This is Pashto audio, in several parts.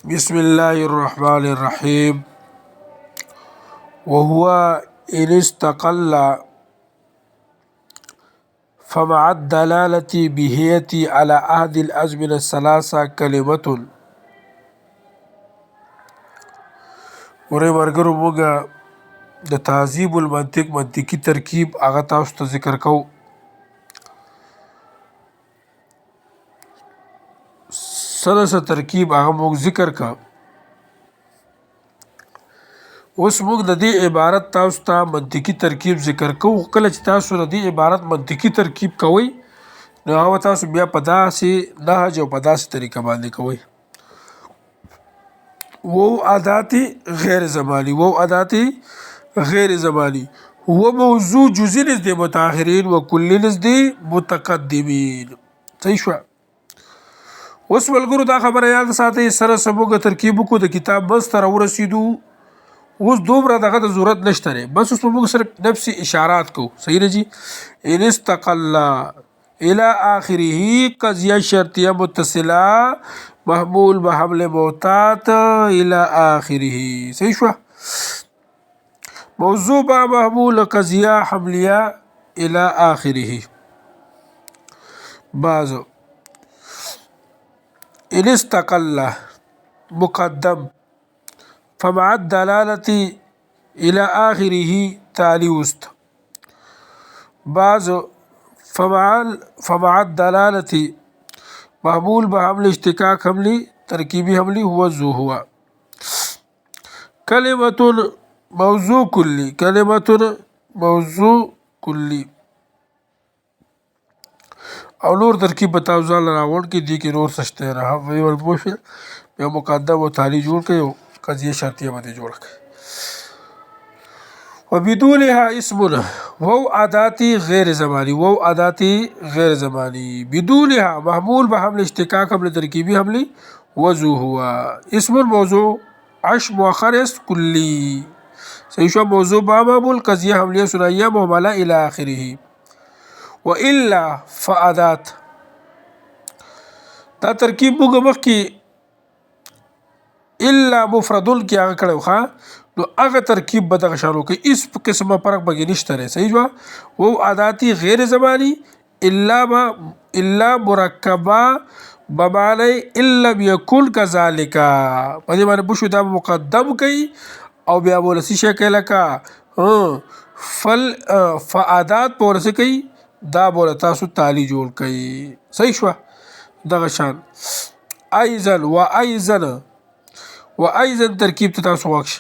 بسم الله الرحمن الرحيم. وهو إن استقل فمع الدلالة بهية على أحد الأزمنة الثلاثة كلمة. ورې مرګرو موږ د تهذیب المنطق منطقي ترکیب هغه تاسو ته ذکر کوو. سره ترکیب هغه موږ ذکر کا. اوس موږ د دې عبارت تاسو ته منطقي ترکیب ذکر کوو. کله چې تاسو د دې عبارت منطقي ترکیب کوئ نو هغه تاسو بیا په داسې نهج او په داسې طریقه باندې کوئ. وو عادات غیر زمانی، وو عادات غیر زمانی هو موضوع جزئی نزد متأخرین و کلی نزد متقدمین. صحیح شو. اوس ملګرو دا خبره یاد ساتئ، سره سموږ ترکیب وکړو د کتاب بس ته راورسېدو. اوس دومره دغه د ضرورت نشته دی، بس اوس موږ صرف نفسي اشارات کوو. صحیح ده جی. ان استقل الى آخره قضیه شرطیه متصله محمول بحمل محتاط الى آخره. صحیح شو. موضوع با محمول قضیه حملیه الى آخره. بعض ان استقل مقدم فمع الدلالة الى آخره تالی وست. بعض فمع الدلالة محمول بحمل اشتقاق حملی ترکیبی حملی هو ذو هو. کلمة موضوع کلی، کلمة موضوع کلی او نور ترکیب بتاو ځان راوړ کې دي کې نور سشته راه وی ول پوښ بیا مقدم او تالی جوړ کړي او قضیه شرطیه باندې جوړ کړي. وبدونها اسمنا وو عادات غیر زمانی، وو عادات غیر زمانی بدونها محمول بحمل اشتقاق حمل ترکیبی حملی وضو هو. اسم الموضوع عش مؤخر است کلی. صحیح شو. موضوع با محمول قضیه حملیه ثنائیه مهمله الى آخره. والا فعادات دا ترکیب موږ مخکې الا مفردل کې هغه کړو ښه، نو هغه ترکیب به دغه شان وکړي، هېڅ قسمه فرق پکې نشته دی. صحیح شوه. وو عاداتي غیر زمانی الا مرکبه بمعنی ان لم یکن کذالک. په دې باندې بشو دا مقدم کوي او بیا ولسی شی کوي لکه فعادات په ورسې کوي دا بوله تاسو تالی جوړ کوي. صحیح شوه. دغه شان ایزن و ایزن و ایزن ترکیب ته تاسو واکش.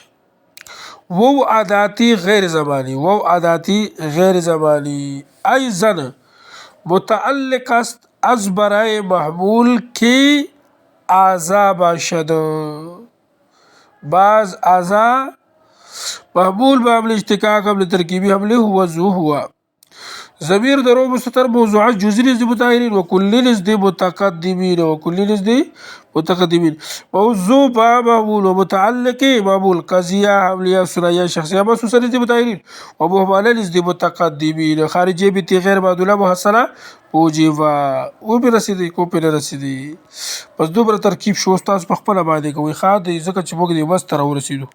وو عاداتی غیر زمانی، وو عاداتی غیر زمانی ایزن متعلق است از برای محمول کی اعضا باشد. بعض اعضا محمول بعمل اشتقاق حمل ترکیبی حمله هو ذو هو. ضمیر درو مستتر موضوعات جزئی نزد متأخرین و کلی نزد متقدمین و کلی نزد متقدمین. موضوع با محمول و متعلق محمول قضیه حملیه ثنائیه شخصیه مخصوصه نزد متأخرین و مهمله نزد متقدمین. خارجیه بیتی غیر معدوله محصله وجیبه او پی رسیدی کو پی نرسیدی. پس دوباره ترکیب شو تاسو په خپله باندې کوئ ښه دی، ځکه چې موږ دې بس ته راورسېدو.